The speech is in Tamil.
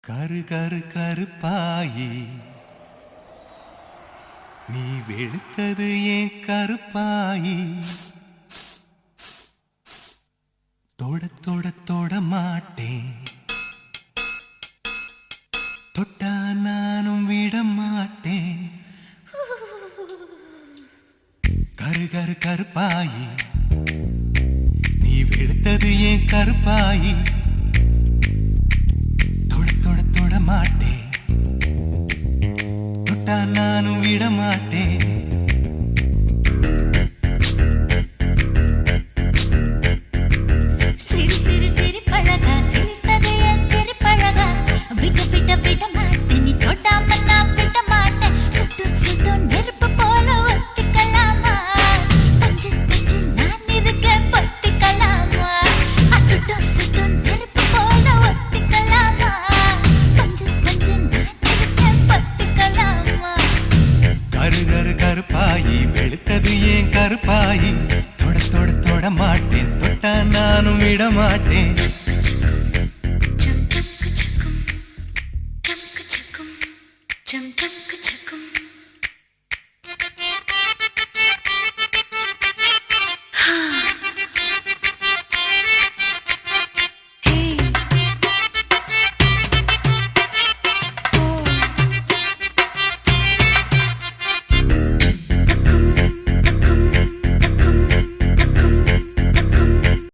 கரு கரு கருப்பாயி நீ வெளுத்தது ஏன் கருப்பாயி தொட தொட தொட மாட்டேன் தொட்டா நானும் விட மாட்டேன் கரு கரு கருப்பாயி நீ வெளுத்தது ஏன் கருப்பாயி மாட்டேன் தொட்டா நானும் விட மாட்டேன் சிறு சிறு சிறு பழகா சிரித்தது என் சிறு பழகா விட்டு விட்ட விட மாட்டேன் நீ தொட்டாம நான் விட மாட்டேன் சுட்டு சுட்டு நெருப்பு போல ஒத்திக்கலாமா பஞ்சு பஞ்சு நான் இருக்க பத்திக்கலாமா சுட்டு சுட்டு நெருப்பு போல ஒத்திக்கலாமா கரு கரு கருப்பாயி வெளுத்தது ஏன் கருப்பாயி தொட தொட தொட மாட்டேன் தொட்டா நானும் விட மாட்டேன்